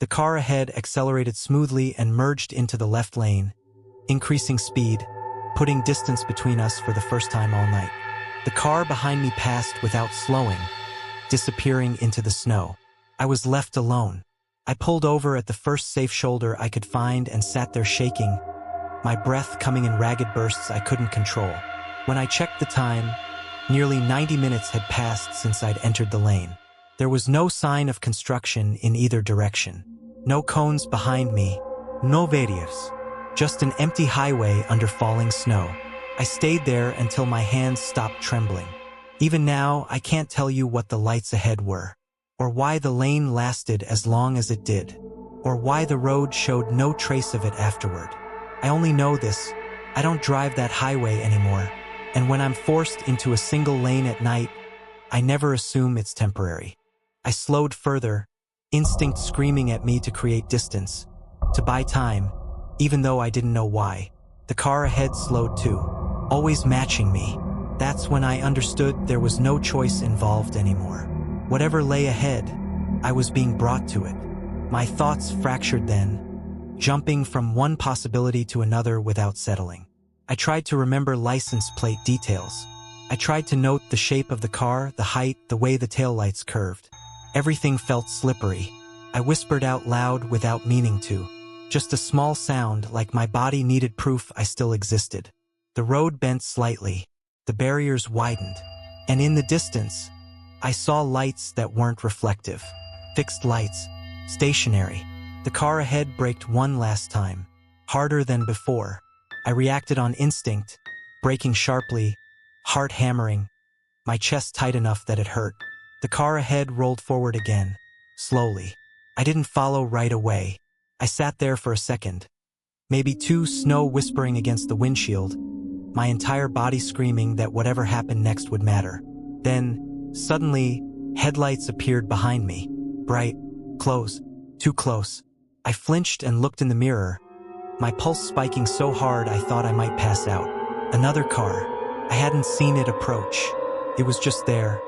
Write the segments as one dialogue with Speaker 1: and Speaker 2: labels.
Speaker 1: The car ahead accelerated smoothly and merged into the left lane, increasing speed, putting distance between us for the first time all night. The car behind me passed without slowing, disappearing into the snow. I was left alone. I pulled over at the first safe shoulder I could find and sat there shaking, my breath coming in ragged bursts I couldn't control. When I checked the time, nearly 90 minutes had passed since I'd entered the lane. There was no sign of construction in either direction. No cones behind me, no barriers. Just an empty highway under falling snow. I stayed there until my hands stopped trembling. Even now, I can't tell you what the lights ahead were, or why the lane lasted as long as it did, or why the road showed no trace of it afterward. I only know this: I don't drive that highway anymore, and when I'm forced into a single lane at night, I never assume it's temporary. I slowed further, instinct screaming at me to create distance, to buy time, even though I didn't know why. The car ahead slowed too, always matching me. That's when I understood there was no choice involved anymore. Whatever lay ahead, I was being brought to it. My thoughts fractured then, jumping from one possibility to another without settling. I tried to remember license plate details. I tried to note the shape of the car, the height, the way the taillights curved. Everything felt slippery. I whispered out loud without meaning to. Just a small sound, like my body needed proof I still existed. The road bent slightly. The barriers widened. And in the distance, I saw lights that weren't reflective. Fixed lights. Stationary. The car ahead braked one last time. Harder than before. I reacted on instinct, braking sharply, heart hammering, my chest tight enough that it hurt. The car ahead rolled forward again, slowly. I didn't follow right away. I sat there for a second, maybe two, snow whispering against the windshield, my entire body screaming that whatever happened next would matter. Then, suddenly, headlights appeared behind me. Bright, close, too close. I flinched and looked in the mirror, my pulse spiking so hard I thought I might pass out. Another car. I hadn't seen it approach. It was just there,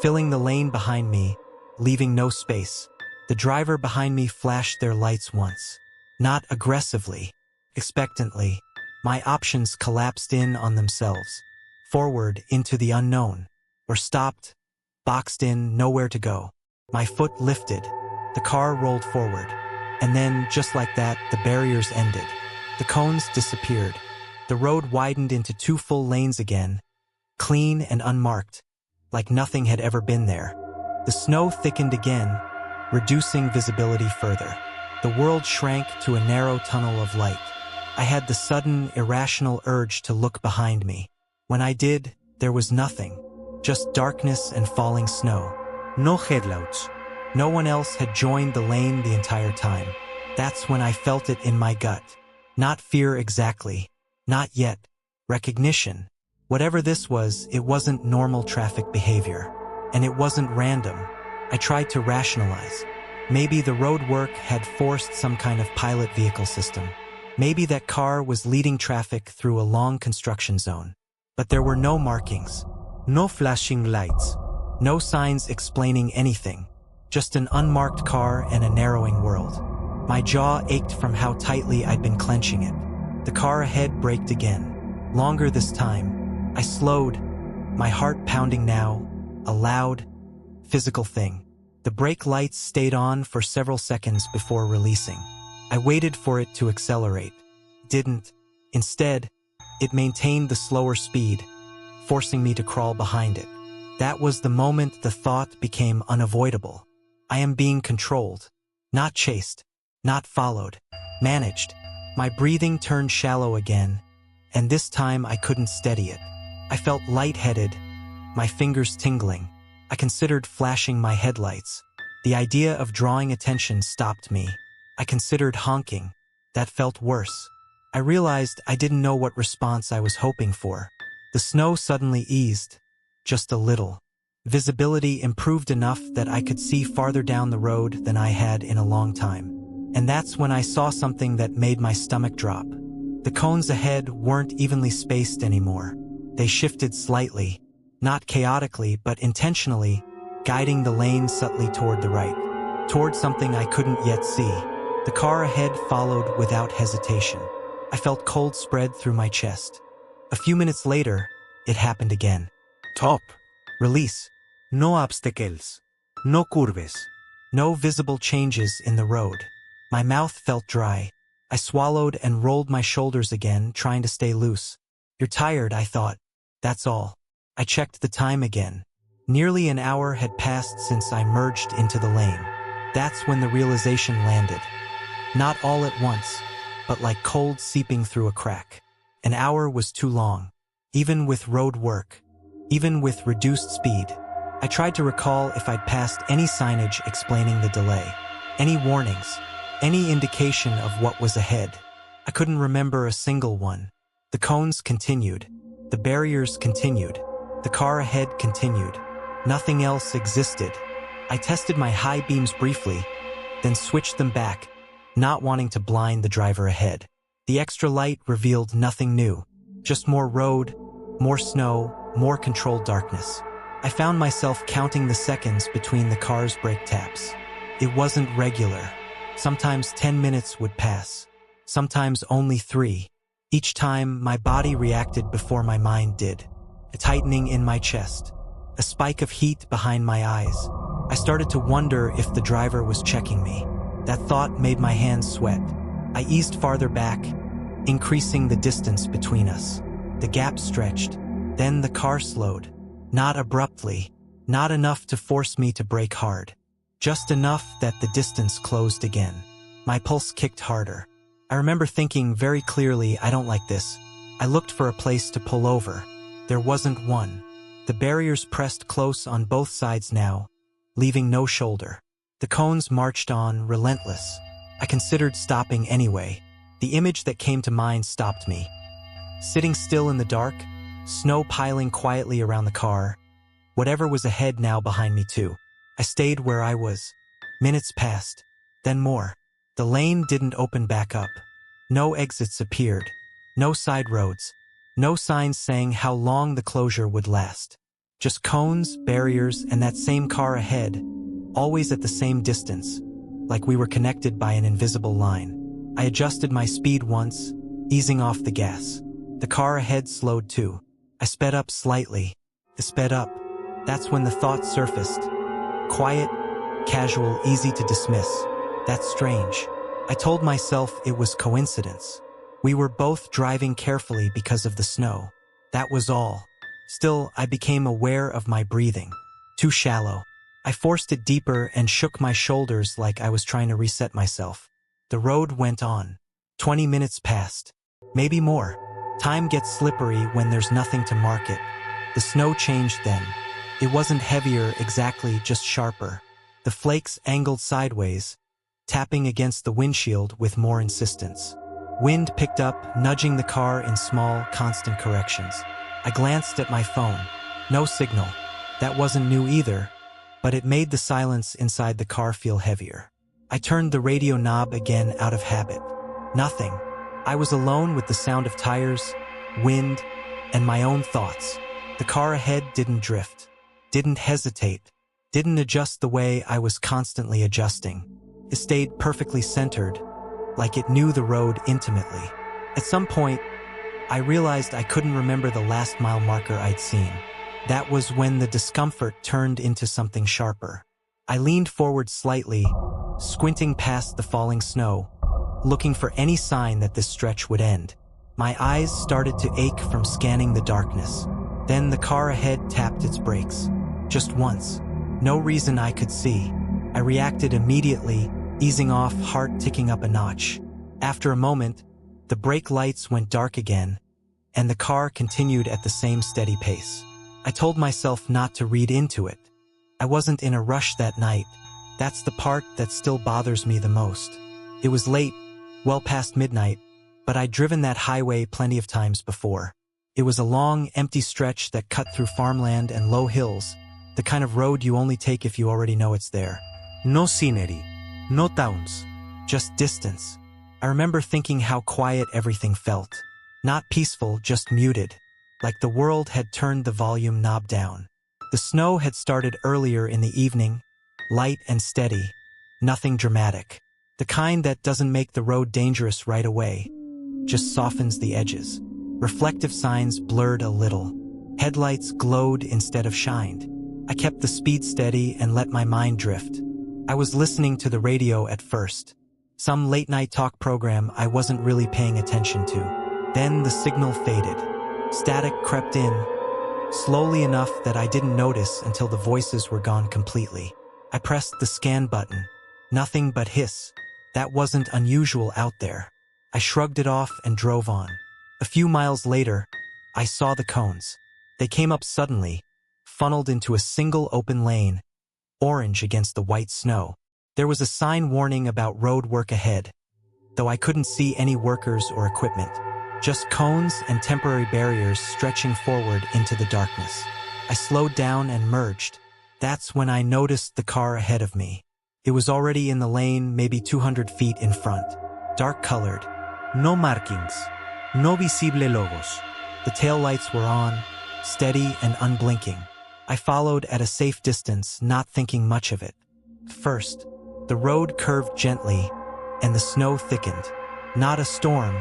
Speaker 1: filling the lane behind me, leaving no space. The driver behind me flashed their lights once. Not aggressively, expectantly. My options collapsed in on themselves. Forward into the unknown. Or stopped, boxed in, nowhere to go. My foot lifted. The car rolled forward. And then, just like that, the barriers ended. The cones disappeared. The road widened into two full lanes again, clean and unmarked, like nothing had ever been there. The snow thickened again, reducing visibility further. The world shrank to a narrow tunnel of light. I had the sudden, irrational urge to look behind me. When I did, there was nothing, just darkness and falling snow. No headlights. No one else had joined the lane the entire time. That's when I felt it in my gut. Not fear exactly. Not yet. Recognition. Whatever this was, it wasn't normal traffic behavior. And it wasn't random. I tried to rationalize. Maybe the road work had forced some kind of pilot vehicle system. Maybe that car was leading traffic through a long construction zone. But there were no markings. No flashing lights. No signs explaining anything. Just an unmarked car and a narrowing world. My jaw ached from how tightly I'd been clenching it. The car ahead braked again. Longer this time. I slowed, my heart pounding now, a loud, physical thing. The brake lights stayed on for several seconds before releasing. I waited for it to accelerate. Didn't. Instead, it maintained the slower speed, forcing me to crawl behind it. That was the moment the thought became unavoidable. I am being controlled, not chased, not followed, managed. My breathing turned shallow again, and this time I couldn't steady it. I felt lightheaded, my fingers tingling. I considered flashing my headlights. The idea of drawing attention stopped me. I considered honking. That felt worse. I realized I didn't know what response I was hoping for. The snow suddenly eased, just a little. Visibility improved enough that I could see farther down the road than I had in a long time. And that's when I saw something that made my stomach drop. The cones ahead weren't evenly spaced anymore. They shifted slightly, not chaotically but intentionally, guiding the lane subtly toward the right. toward something I couldn't yet see. The car ahead followed without hesitation. I felt cold spread through my chest. A few minutes later, it happened again.
Speaker 2: Top.
Speaker 1: Release.
Speaker 2: No obstacles. No curves.
Speaker 1: No visible changes in the road. My mouth felt dry. I swallowed and rolled my shoulders again, trying to stay loose. You're tired, I thought. That's all. I checked the time again. Nearly an hour had passed since I merged into the lane. That's when the realization landed. Not all at once, but like cold seeping through a crack. An hour was too long. Even with road work. Even with reduced speed. I tried to recall if I'd passed any signage explaining the delay. Any warnings. Any indication of what was ahead. I couldn't remember a single one. The cones continued. The barriers continued. The car ahead continued. Nothing else existed. I tested my high beams briefly, then switched them back, not wanting to blind the driver ahead. The extra light revealed nothing new. Just more road, more snow, more controlled darkness. I found myself counting the seconds between the car's brake taps. It wasn't regular. Sometimes 10 minutes would pass. Sometimes only 3. Each time, my body reacted before my mind did. A tightening in my chest. A spike of heat behind my eyes. I started to wonder if the driver was checking me. That thought made my hands sweat. I eased farther back, increasing the distance between us. The gap stretched. Then the car slowed. Not abruptly. Not enough to force me to brake hard. Just enough that the distance closed again. My pulse kicked harder. I remember thinking very clearly, I don't like this. I looked for a place to pull over. There wasn't one. The barriers pressed close on both sides now, leaving no shoulder. The cones marched on, relentless. I considered stopping anyway. The image that came to mind stopped me. Sitting still in the dark, snow piling quietly around the car. Whatever was ahead now behind me too. I stayed where I was. Minutes passed. Then more. The lane didn't open back up. No exits appeared. No side roads. No signs saying how long the closure would last. Just cones, barriers, and that same car ahead, always at the same distance, like we were connected by an invisible line. I adjusted my speed once, easing off the gas. The car ahead slowed too. I sped up slightly. I sped up. That's when the thought surfaced. Quiet, casual, easy to dismiss. That's strange. I told myself it was coincidence. We were both driving carefully because of the snow. That was all. Still, I became aware of my breathing. Too shallow. I forced it deeper and shook my shoulders like I was trying to reset myself. The road went on. 20 minutes passed. Maybe more. Time gets slippery when there's nothing to mark it. The snow changed then. It wasn't heavier exactly, just sharper. The flakes angled sideways, tapping against the windshield with more insistence. Wind picked up, nudging the car in small, constant corrections. I glanced at my phone. No signal. That wasn't new either, but it made the silence inside the car feel heavier. I turned the radio knob again out of habit. Nothing. I was alone with the sound of tires, wind, and my own thoughts. The car ahead didn't drift. Didn't hesitate, didn't adjust the way I was constantly adjusting. It stayed perfectly centered, like it knew the road intimately. At some point, I realized I couldn't remember the last mile marker I'd seen. That was when the discomfort turned into something sharper. I leaned forward slightly, squinting past the falling snow, looking for any sign that this stretch would end. My eyes started to ache from scanning the darkness. Then the car ahead tapped its brakes. Just once. No reason I could see. I reacted immediately, easing off, heart ticking up a notch. After a moment, the brake lights went dark again, and the car continued at the same steady pace. I told myself not to read into it. I wasn't in a rush that night. That's the part that still bothers me the most. It was late, well past midnight, but I'd driven that highway plenty of times before. It was a long, empty stretch that cut through farmland and low hills, the kind of road you only take if you already know it's there.
Speaker 2: No scenery. No towns.
Speaker 1: Just distance. I remember thinking how quiet everything felt. Not peaceful, just muted. Like the world had turned the volume knob down. The snow had started earlier in the evening, light and steady, Nothing dramatic. The kind that doesn't make the road dangerous right away, just softens the edges. Reflective signs blurred a little. Headlights glowed instead of shined. I kept the speed steady and let my mind drift. I was listening to the radio at first. Some late-night talk program I wasn't really paying attention to. Then the signal faded. Static crept in, slowly enough that I didn't notice until the voices were gone completely. I pressed the scan button. Nothing but hiss. That wasn't unusual out there. I shrugged it off and drove on. A few miles later, I saw the cones. They came up suddenly, funneled into a single open lane, orange against the white snow. There was a sign warning about road work ahead, though I couldn't see any workers or equipment. Just cones and temporary barriers stretching forward into the darkness. I slowed down and merged. That's when I noticed the car ahead of me. It was already in the lane, maybe 200 feet in front. Dark-colored.
Speaker 2: No markings. No visible logos.
Speaker 1: The taillights were on, steady and unblinking. I followed at a safe distance, not thinking much of it. First, the road curved gently, and the snow thickened. Not a storm,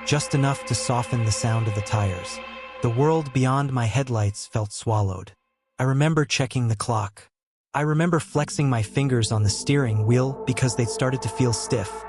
Speaker 1: just enough to soften the sound of the tires. The world beyond my headlights felt swallowed. I remember checking the clock. I remember flexing my fingers on the steering wheel because they'd started to feel stiff.